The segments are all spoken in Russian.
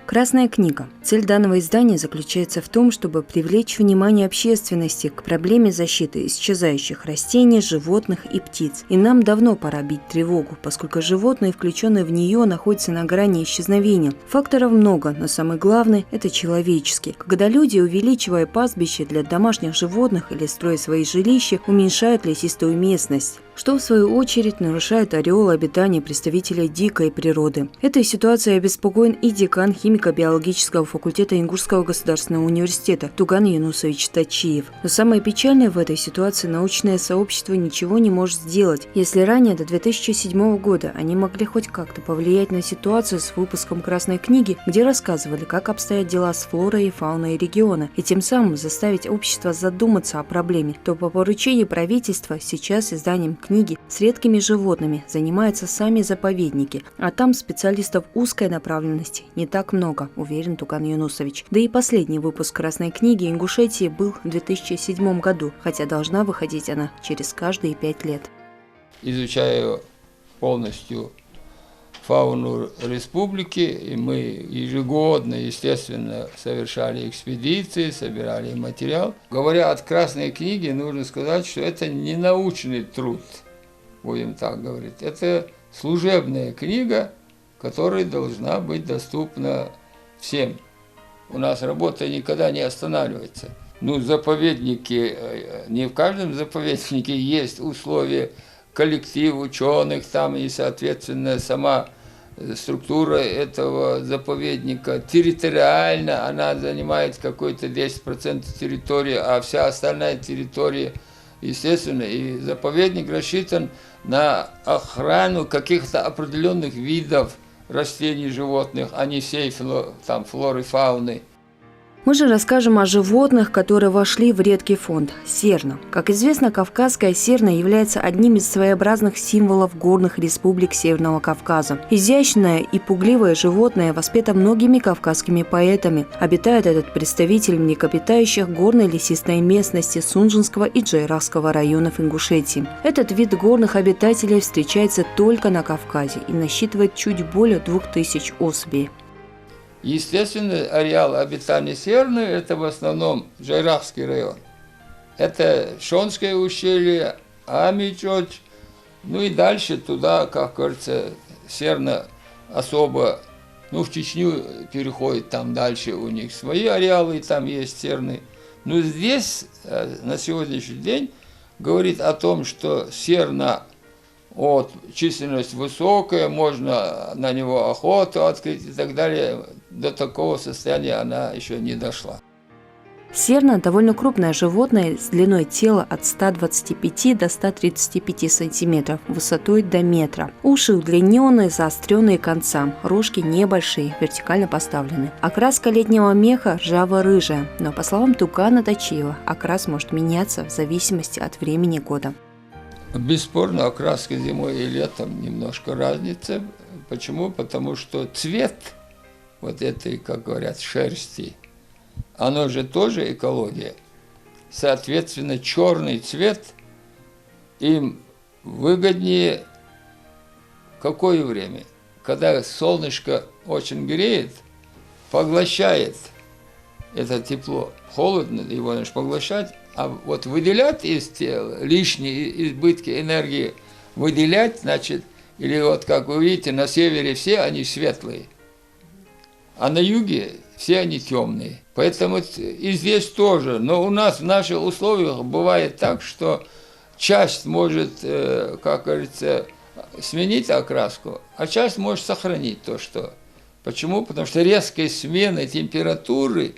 Красная книга. Цель данного издания заключается в том, чтобы привлечь внимание общественности к проблеме защиты исчезающих растений, животных и птиц. И нам давно пора бить тревогу, поскольку животные, включенные в нее, находятся на грани исчезновения. Факторов много, но самый главный – это человеческий. Когда люди, увеличивая пастбище для домашних животных или строя свои жилища, уменьшают лесистую местность, что в свою очередь нарушает ореол обитания представителей дикой природы. Этой ситуацией обеспокоен и декан химико-биологического факультета Ингушского государственного университета Туган Юнусович Тачиев. Но самое печальное в этой ситуации – научное сообщество ничего не может сделать. Если ранее, до 2007 года, они могли хоть как-то повлиять на ситуацию с выпуском Красной книги, где рассказывали, как обстоят дела с флорой и фауной региона, и тем самым заставить общество задуматься о проблеме, то по поручению правительства сейчас изданием книги с редкими животными занимаются сами заповедники, а там специалистов узкой направленности не так много, уверен Туган Юнусович. Да и последний выпуск Красной книги Ингушетии был в 2007 году, хотя должна выходить она через каждые 5 лет. Изучаю полностью фауну республики, и мы ежегодно, естественно, совершали экспедиции, собирали материал. Говоря от Красной книги, нужно сказать, что это не научный труд, будем так говорить. Это служебная книга, которая должна быть доступна всем. У нас работа никогда не останавливается. Заповедники, не в каждом заповеднике есть условия, коллектив ученых там и, соответственно, сама структура этого заповедника. Территориально она занимает какой-то 10% территории, а вся остальная территория, естественно, и заповедник рассчитан на охрану каких-то определенных видов растений, животных, а не всей флоры, фауны. Мы же расскажем о животных, которые вошли в редкий фонд – серна. Как известно, кавказская серна является одним из своеобразных символов горных республик Северного Кавказа. Изящное и пугливое животное воспето многими кавказскими поэтами. Обитает этот представитель млекопитающих горной лесистой местности Сунжинского и Джайрахского районов Ингушетии. Этот вид горных обитателей встречается только на Кавказе и насчитывает чуть более 2000 особей. Естественно, ареал обитания серны – это в основном Джайрахский район. Это Шонское ущелье, Амичоч, и дальше туда, как говорится, серна особо, в Чечню переходит, там дальше у них свои ареалы, там есть серны. Но здесь на сегодняшний день говорит о том, что серна, численность высокая, можно на него охоту открыть и так далее. До такого состояния она еще не дошла. Серна – довольно крупное животное с длиной тела от 125 до 135 сантиметров, высотой до метра. Уши удлиненные, заостренные конца, рожки небольшие, вертикально поставлены. Окраска летнего меха ржаво-рыжая, но, по словам Тугана Тачиева, окрас может меняться в зависимости от времени года. Бесспорно, окраска зимой и летом немножко разница. Почему? Потому что цвет этой, как говорят, шерсти, оно же тоже экология. Соответственно, черный цвет им выгоднее какое время? Когда солнышко очень греет, поглощает это тепло. Холодно, его нужно поглощать. А выделять из тела лишние избытки энергии, выделять, значит, или как вы видите, на севере все они светлые, а на юге все они темные. Поэтому и здесь тоже. Но у нас в наших условиях бывает так, что часть может, как говорится, сменить окраску, а часть может сохранить то, что. Почему? Потому что резкой смены температуры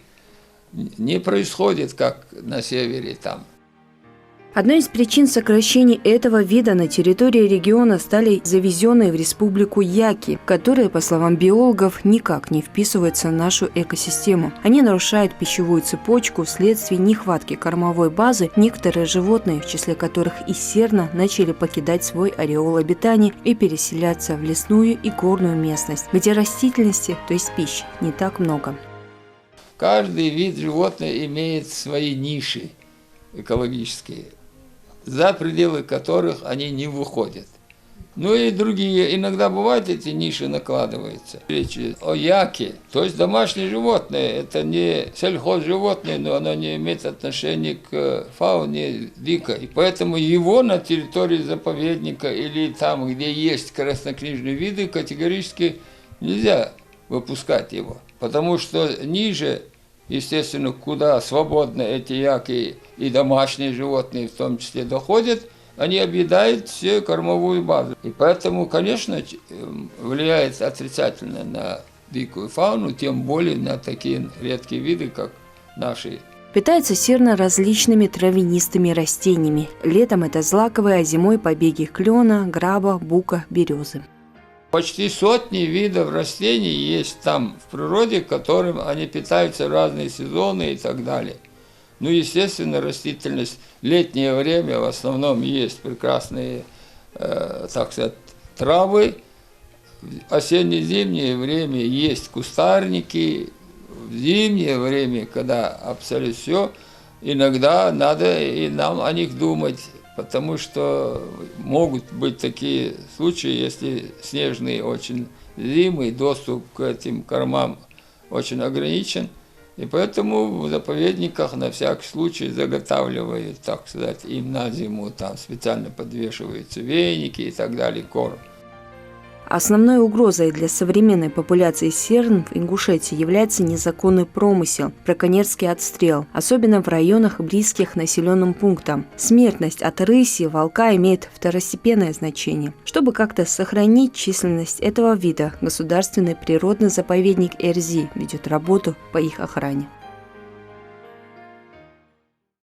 не происходит, как на севере там. Одной из причин сокращения этого вида на территории региона стали завезенные в республику яки, которые, по словам биологов, никак не вписываются в нашу экосистему. Они нарушают пищевую цепочку вследствие нехватки кормовой базы. Некоторые животные, в числе которых и серна, начали покидать свой ореол обитания и переселяться в лесную и горную местность, где растительности, то есть пищи, не так много. Каждый вид животных имеет свои ниши экологические, за пределы которых они не выходят. Ну и другие. Иногда бывают эти ниши накладываются. Речь о яке, то есть домашнее животное. Это не сельхозживотное, но оно не имеет отношения к фауне дикой. Поэтому его на территории заповедника или там, где есть краснокнижные виды, категорически нельзя выпускать его. Потому что ниже, естественно, куда свободно эти яки и домашние животные в том числе доходят, они объедают всю кормовую базу. И поэтому, конечно, влияет отрицательно на дикую фауну, тем более на такие редкие виды, как наши. Питается серна различными травянистыми растениями. Летом это злаковые, а зимой побеги клена, граба, бука, березы. Почти сотни видов растений есть там в природе, которым они питаются в разные сезоны и так далее. Ну, естественно, растительность летнее время в основном есть прекрасные, так сказать, травы. В осенне-зимнее время есть кустарники. В зимнее время, когда абсолютно все, иногда надо и нам о них думать, потому что могут быть такие случаи, если снежные очень зимы, доступ к этим кормам очень ограничен. И поэтому в заповедниках на всякий случай заготавливают, так сказать, им на зиму, там специально подвешиваются веники и так далее, корм. Основной угрозой для современной популяции серн в Ингушетии является незаконный промысел, браконьерский отстрел, особенно в районах, близких к населенным пунктам. Смертность от рыси, волка имеет второстепенное значение. Чтобы как-то сохранить численность этого вида, Государственный природный заповедник Эрзи ведет работу по их охране.